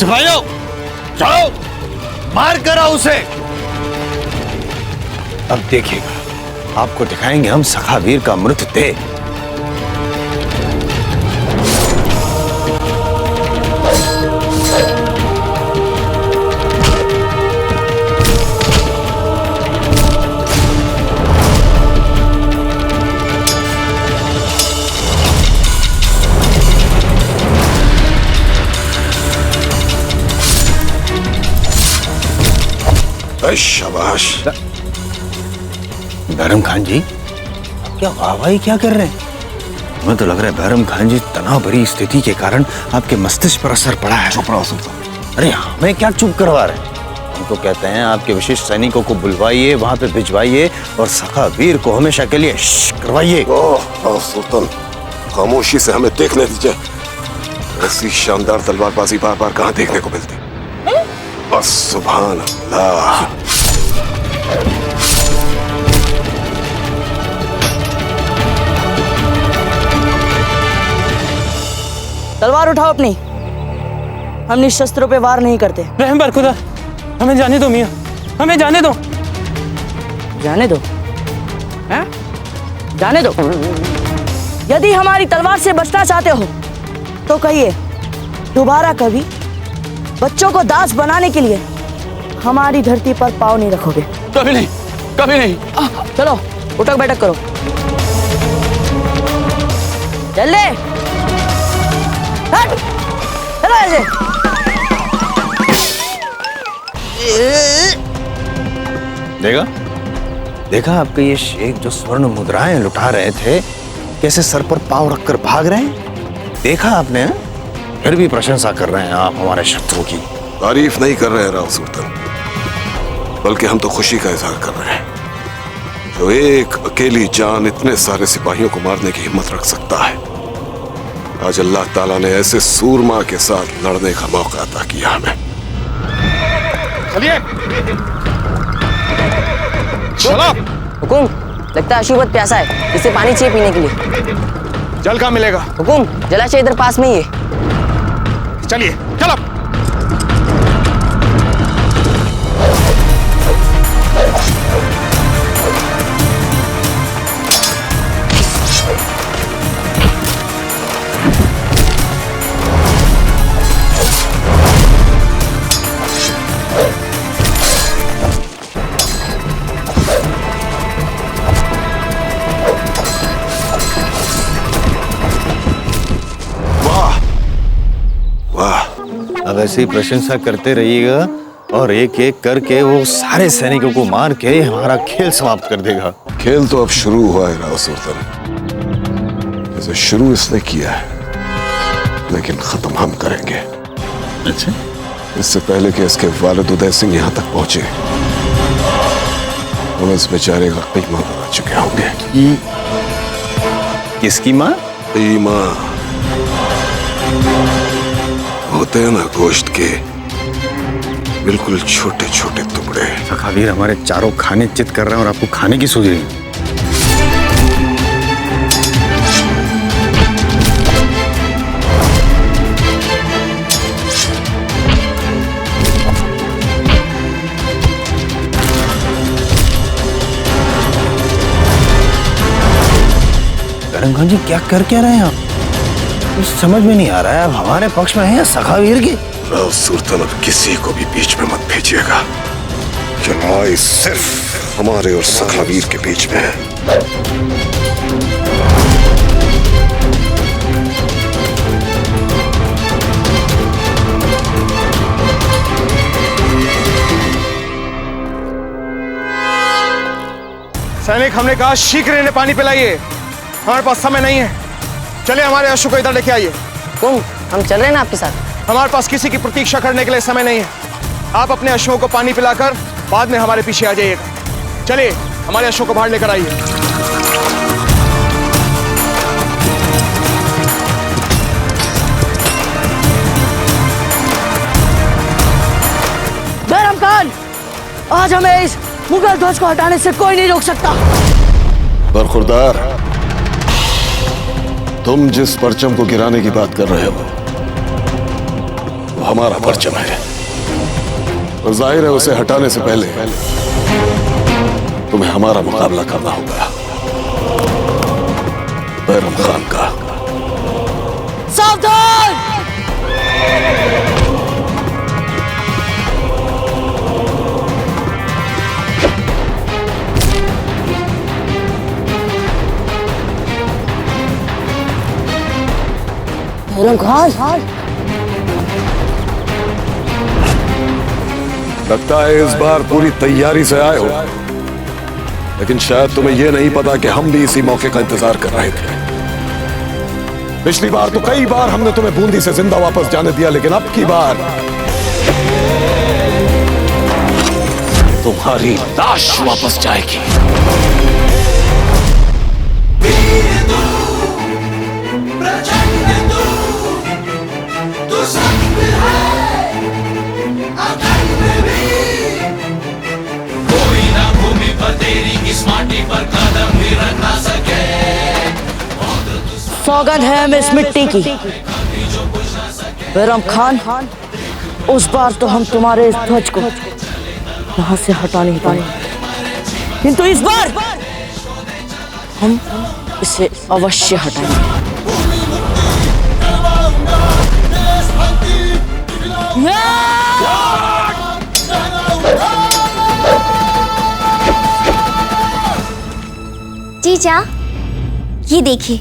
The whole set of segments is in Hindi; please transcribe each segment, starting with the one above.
सिपाहियों, चलो मार कर आओ उसे। अब देखिएगा, आपको दिखाएंगे हम सखावीर का मृतदेह। शाबाश। बहरम खान जी, क्या वाहवाही क्या कर रहे हैं? हमें तो लग रहा है बहरम खान जी, तनाव भरी स्थिति के कारण आपके मस्तिष्क पर असर पड़ा है। चुप रहो सुल्तान। अरे हमें क्या चुप करवा रहे हैं? हम तो कहते हैं आपके विशिष्ट सैनिकों को बुलवाइए, वहां पे भिजवाइए और सखावीर को हमेशा के लिए करवाइए। ओह सुल्तान, खामोशी से हमें देखने दीजिए। ऐसी शानदार तलवारबाजी बार बार कहाँ देखने को मिलती। बस सुभान अल्लाह। तलवार उठाओ अपनी। हम निशस्त्रों पे वार नहीं करते। रहम बर खुदा, हमें जाने दो मियां, हमें जाने दो। जाने दो? हैं? जाने दो। यदि हमारी तलवार से बचना चाहते हो तो कहिए, दोबारा कभी बच्चों को दास बनाने के लिए हमारी धरती पर पाँव नहीं रखोगे। कभी नहीं, कभी नहीं। चलो उठक बैठक करो। चल ले, चलो ऐसे। देखा देखा आपके ये शेख जो स्वर्ण मुद्राएं लुटा रहे थे, कैसे सर पर पांव रखकर भाग रहे हैं? देखा आपने? फिर भी प्रशंसा कर रहे हैं आप हमारे शत्रु की। तारीफ नहीं कर रहे हैं राव सुल्तान, बल्कि हम तो खुशी का इजहार कर रहे हैं। जो एक अकेली जान इतने सारे सिपाहियों को मारने की हिम्मत रख सकता है, आज अल्लाह ताला ने ऐसे सूरमा के साथ लड़ने का मौका अता किया हमें। चलिए चलो। हुकुम, लगता है अशुभत प्यासा है, इसे पानी चाहिए पीने के लिए। जल कहाँ मिलेगा? हुकुम, जलाशय इधर पास में ही है। चलिए चलो। अब ऐसी प्रशंसा करते रहिएगा और एक एक करके वो सारे सैनिकों को मार के हमारा खेल समाप्त कर देगा। खेल तो अब शुरू हुआ है राव सुल्तान। इसे शुरू इसने किया है, लेकिन खत्म हम करेंगे। अच्छा, इससे पहले कि इसके वालिद उदय सिंह यहाँ तक पहुंचे, हम इस बेचारे का कीमा बना चुके होंगे। किसकी माँ? कीमा होते हैं ना, गोश्त के बिल्कुल छोटे छोटे टुकड़े। सखावीर हमारे चारों खाने चित कर रहे हैं और आपको खाने की सूझ रही है। बहरम खान जी, क्या कर क्या रहे हैं आप? कुछ समझ में नहीं आ रहा है। अब हमारे पक्ष में है या सखावीर के? राव सुल्तान, अब किसी को भी बीच में मत भेजिएगा। लड़ाई सिर्फ हमारे और सखावीर के बीच में है। सैनिक, हमने कहा शीघ्र इन्हें पानी पिलाइए, हमारे पास समय नहीं है। चलिए हमारे अश्व को इधर लेके आइए। हुकुम, हम चल रहे हैं ना आपके साथ। हमारे पास किसी की प्रतीक्षा करने के लिए समय नहीं है। आप अपने अश्वों को पानी पिलाकर बाद में हमारे पीछे आ जाइएगा। चलिए हमारे अश्वों को बाहर लेकर आइए। बहरम खान, आज हमें इस मुगल ध्वज को हटाने से कोई नहीं रोक सकता। बरखुरदार, तुम जिस परचम को गिराने की बात कर रहे हो, वो हमारा परचम है और जाहिर है उसे हटाने से पहले तुम्हें हमारा मुकाबला करना होगा, बैरम खान का। सावधान! बैरम खान, लगता है इस बार पूरी तैयारी से आए हो, लेकिन शायद तुम्हें यह नहीं पता कि हम भी इसी मौके का इंतजार कर रहे थे। पिछली बार तो कई बार हमने तुम्हें बूंदी से जिंदा वापस जाने दिया, लेकिन अब की बार तुम्हारी लाश वापस जाएगी। सौगंध है हमें इस मिट्टी की। बैरम खान, उस बार तो हम तुम्हारे इस ध्वज को यहाँ से हटा नहीं पाए, किंतु इस बार हम इसे अवश्य हटाएंगे। जीजा, ये देखिए,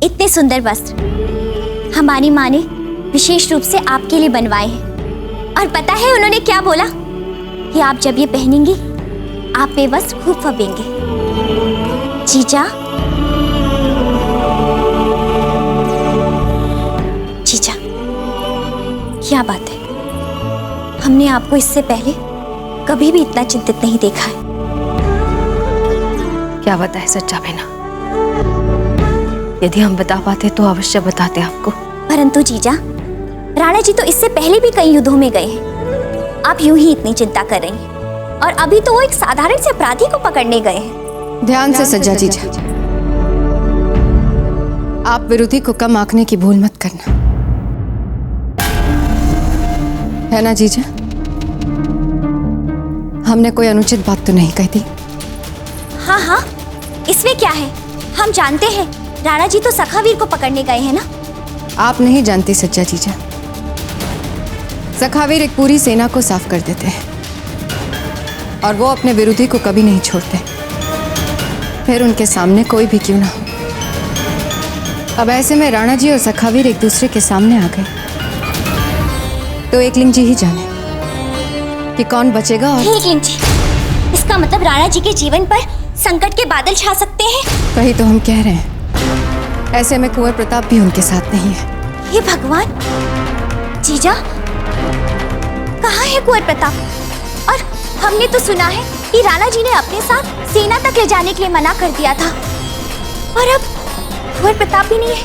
इतने सुंदर वस्त्र हमारी माँ ने विशेष रूप से आपके लिए बनवाए हैं। और पता है उन्होंने क्या बोला? कि आप जब ये पहनेंगी आप ये वस्त्र खूब फबेंगे। जीजा, जीजा, क्या बात है, हमने आपको इससे पहले कभी भी इतना चिंतित नहीं देखा है। क्या बताए सच्चा बेना, यदि हम बता पाते तो अवश्य बताते आपको। परंतु जीजा, राणा जी तो इससे पहले भी कई युद्धों में गए हैं। आप यूं ही इतनी चिंता कर रही हैं, और अभी तो वो एक साधारण से अपराधी को पकड़ने गए हैं। ध्यान से सज्जा जीजा, आप विरोधी को कम आंकने की भूल मत करना, है ना जीजा? हमने कोई अनुचित बात तो नहीं कही थी? हाँ हाँ, इसमें क्या है, हम जानते हैं राणा जी तो सखावीर को पकड़ने गए हैं ना। आप नहीं जानती सच्चा जीजा, सखावीर एक पूरी सेना को साफ कर देते हैं और वो अपने विरोधी को कभी नहीं छोड़ते, फिर उनके सामने कोई भी क्यों ना हो। अब ऐसे में राणा जी और सखावीर एक दूसरे के सामने आ गए तो एकलिंग जी ही जाने कि कौन बचेगा। और एकलिंग जी, इसका मतलब राणा जी के जीवन पर संकट के बादल छा सकते हैं। वही तो हम कह रहे हैं, ऐसे में कुंवर प्रताप भी उनके साथ नहीं है। हे भगवान, जीजा कहाँ है कुंवर प्रताप? और हमने तो सुना है कि राणा जी ने अपने साथ सेना तक ले जाने के लिए मना कर दिया था, और अब कुंवर प्रताप भी नहीं है।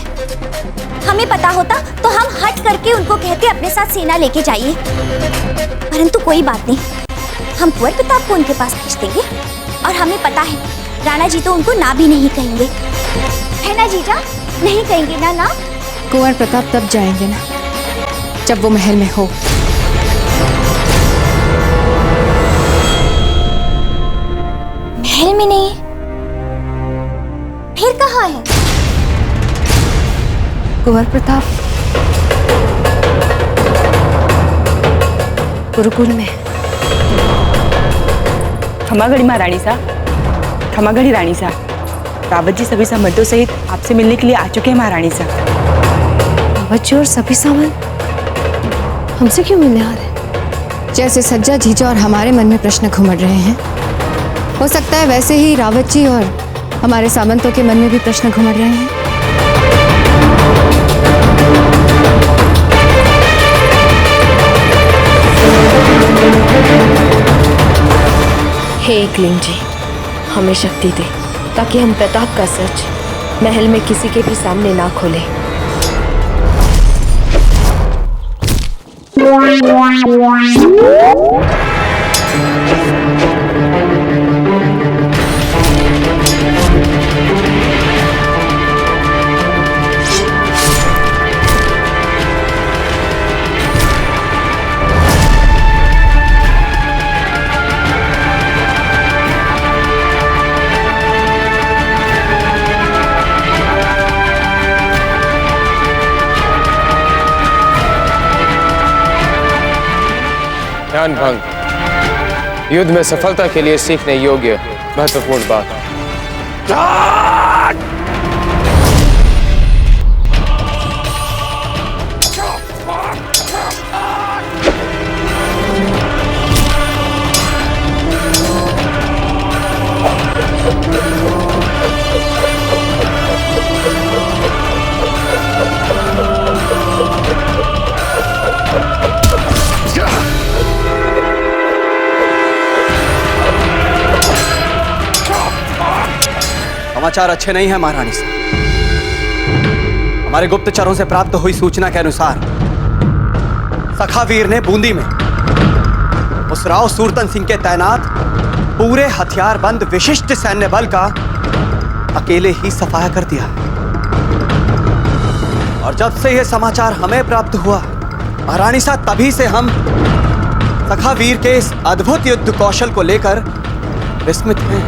हमें पता होता तो हम हट करके उनको कहते अपने साथ सेना लेके जाइए, परंतु कोई बात नहीं, हम कुंवर प्रताप को उनके पास भेज देंगे। और हमें पता है राणा जी तो उनको ना भी नहीं कहेंगे, है ना जीजा? नहीं कहेंगे ना? ना कुंवर प्रताप तब जाएंगे ना जब वो महल में हो। महल में नहीं, फिर कहाँ है? कुंवर प्रताप गुरुकुल में। खमागढ़ी महारानी सा, खमागढ़ी रानी सा, रावत जी सभी संबंधों सहित आपसे मिलने के लिए आ चुके हैं महारानी सा। रावत जी और सभी सामान हमसे क्यों मिलने आ रहे हैं? जैसे सज्जा जीजा और हमारे मन में प्रश्न घुमड़ रहे हैं, हो सकता है वैसे ही रावत जी और हमारे सामंतों के मन में भी प्रश्न घुमड़ रहे हैं। हे एकलिंग जी, हमें शक्ति दे ताकि हम प्रताप का सच महल में किसी के भी सामने ना खोलें। ध्यान भंग युद्ध में सफलता के लिए सीखने योग्य महत्वपूर्ण बात। समाचार अच्छे नहीं है महारानी साहब। हमारे गुप्तचरों से प्राप्त हुई सूचना के अनुसार सखावीर ने बूंदी में उस राव सूरतन सिंह के तैनात पूरे हथियारबंद विशिष्ट सैन्य बल का अकेले ही सफाया कर दिया। और जब से यह समाचार हमें प्राप्त हुआ महारानी साहब, तभी से हम सखावीर के इस अद्भुत युद्ध कौशल को लेकर विस्मित हैं।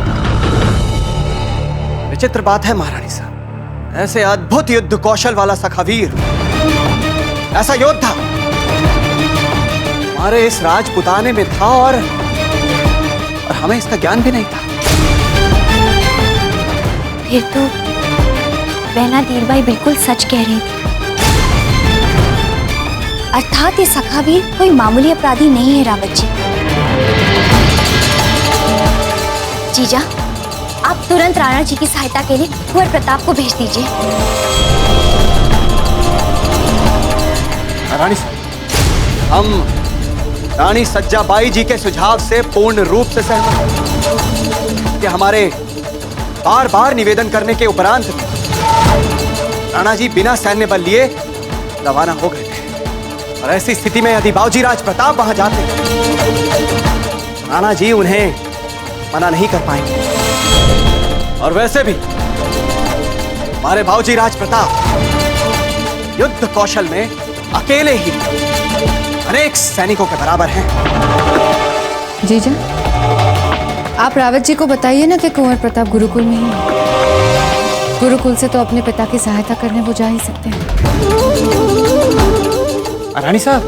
विचित्र बात है महारानी साहब, ऐसे अद्भुत युद्ध कौशल वाला सखावीर, ऐसा योद्धा हमारे इस राजपुताने में था और हमें इसका ज्ञान भी नहीं था। फिर तो बहना दीरबाई बिल्कुल सच कह रही थी। अर्थात ये सखावीर कोई मामूली अपराधी नहीं है रावत जी। जीजा, आप तुरंत राणा जी की सहायता के लिए कुंवर प्रताप को भेज दीजिए। रानी साहब, हम रानी सज्जाबाई जी के सुझाव से पूर्ण रूप से सहमत हैं कि हमारे बार बार निवेदन करने के उपरांत राणा जी बिना सैन्य बल लिए रवाना हो गए थे। और ऐसी स्थिति में यदि बाबूजी राज प्रताप वहां जाते, राणा जी उन्हें मना नहीं कर पाएंगे। और वैसे भी हमारे बाबूजी राज प्रताप युद्ध कौशल में अकेले ही अनेक सैनिकों के बराबर हैं। जीजा, आप रावत जी को बताइए ना कि कुंवर प्रताप गुरुकुल में ही है। गुरुकुल से तो अपने पिता की सहायता करने वो जा ही सकते हैं। रानी साहब,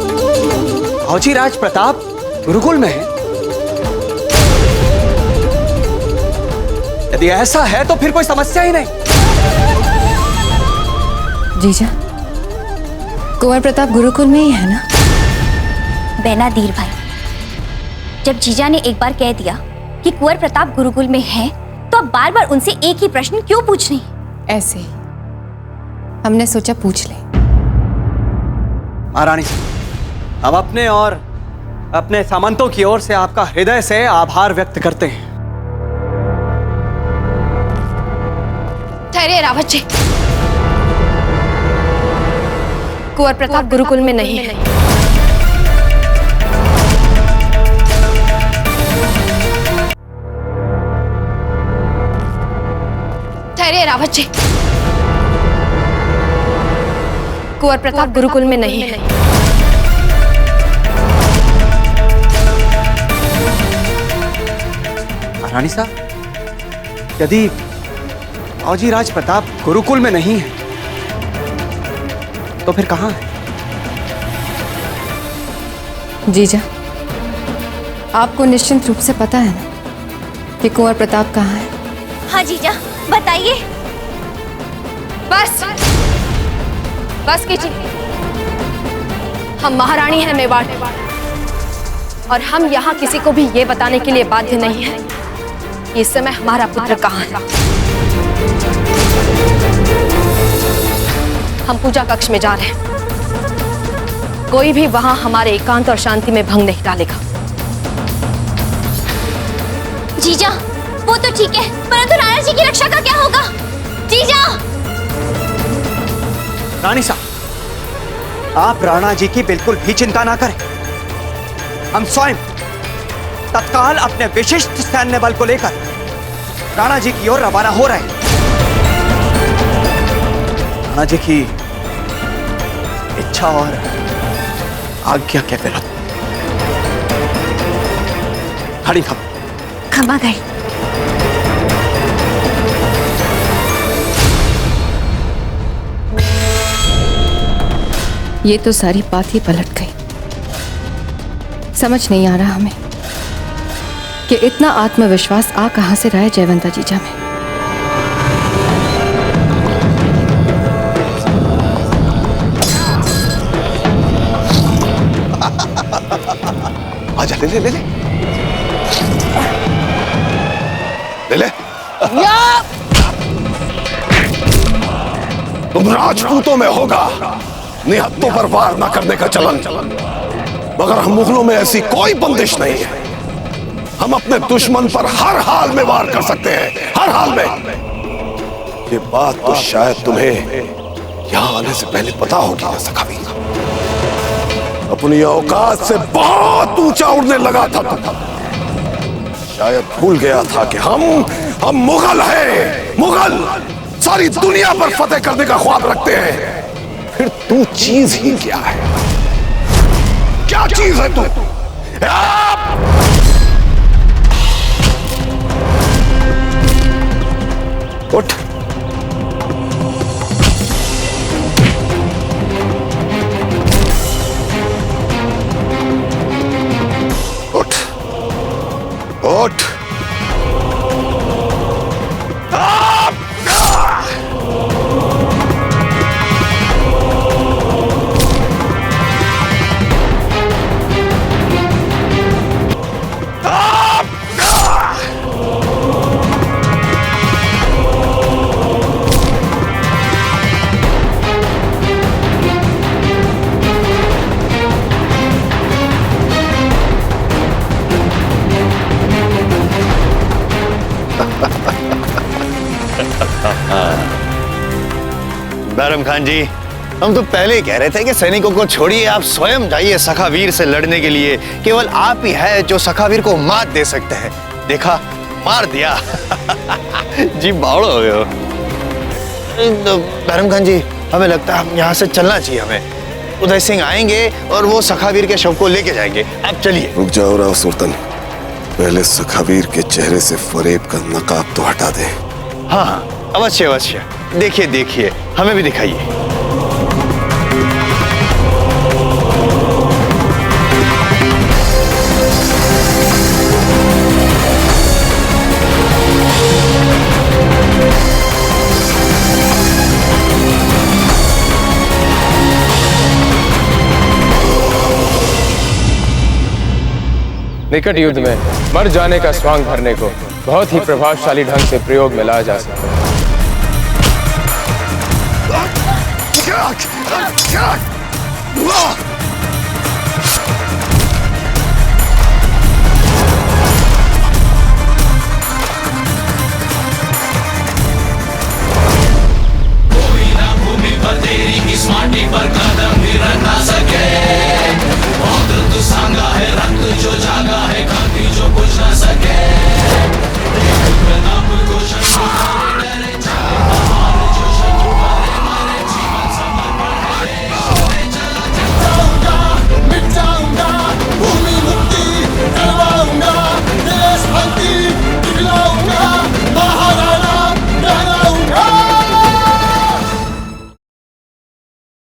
बाबूजी राज प्रताप गुरुकुल में है? यदि ऐसा है तो फिर कोई समस्या ही नहीं। जीजा, कुंवर प्रताप गुरुकुल में ही है ना? बहना दीरबाई, जब जीजा ने एक बार कह दिया कि कुंवर प्रताप गुरुकुल में है, तो अब बार बार उनसे एक ही प्रश्न क्यों पूछ रही? ऐसे ही हमने सोचा पूछ ले। महारानी साहब, हम अपने और अपने सामंतों की ओर से आपका हृदय से आभार व्यक्त करते हैं। ठहरे रावत जी, कुंवर प्रताप गुरुकुल में नहीं है। ठहरे रावत जी, कुंवर प्रताप गुरुकुल में नहीं है। रानी साहब, यदि बाबूजी राज प्रताप गुरुकुल में नहीं है तो फिर कहां है? जीजा, आपको निश्चित रूप से पता है ना कि कुंवर प्रताप कहाँ है? हाँ जीजा, बताइए। बस बस कीजिए। हम महारानी हैं मेवाड़, और हम यहाँ किसी को भी ये बताने के लिए बाध्य नहीं है कि इस समय हमारा पुत्र कहाँ है। हम पूजा कक्ष में जा रहे हैं। कोई भी वहां हमारे एकांत और शांति में भंग नहीं डालेगा। जीजा, वो तो ठीक है, परंतु राणा जी की रक्षा का क्या होगा? जीजा! रानी साहब, आप राणा जी की बिल्कुल भी चिंता ना करें। हम स्वयं तत्काल अपने विशिष्ट सैन्य बल को लेकर राणा जी की ओर रवाना हो रहे हैं। राणा जी की इच्छा और आज्ञा के विरुद्ध। खड़ी खमा गई। ये तो सारी बात ही पलट गई। समझ नहीं आ रहा हमें कि इतना आत्मविश्वास आ कहां से रहा है जयवंता जीजा में। आजा, ले ले ले ले ले ले। तुम राजपूतों में होगा निहत्तों पर वार न करने का चलन, मगर हम मुगलों में ऐसी कोई बंदिश नहीं है। हम अपने दुश्मन पर हर हाल में वार कर सकते हैं, हर हाल में। ये बात तो शायद तुम्हें यहां आने से पहले पता होगी ना सखावी। अपनी औकात से बहुत ऊंचा उड़ने लगा था तुम। शायद भूल गया था कि हम मुगल हैं, मुगल सारी दुनिया पर फतेह करने का ख्वाब रखते हैं। फिर तू चीज ही क्या है? क्या चीज है तू? उठ, उठ, उठ। बैरम खान जी, हम तो पहले ही कह रहे थे कि सैनिकों को छोड़िए, आप स्वयं जाइए सखावीर से लड़ने के लिए। केवल आप ही है जो सखावीर को मात दे सकते हैं। देखा, मार दिया। जी बावड़ो हो गए हो। बैरम खान जी, हमें लगता है हम यहाँ से चलना चाहिए। हमें उदय सिंह आएंगे और वो सखावीर के शव को लेके जाएंगे। आप चलिए। रुक जाओ राव सुल्तान, पहले सखावीर के चेहरे से फरेब का नकाब तो हटा दे। हाँ हाँ, अवश्य अवश्य। देखिए देखिए, हमें भी दिखाइए। निकट युद्ध में मर जाने का स्वांग भरने को बहुत ही प्रभावशाली ढंग से प्रयोग में लाया जा सकता है।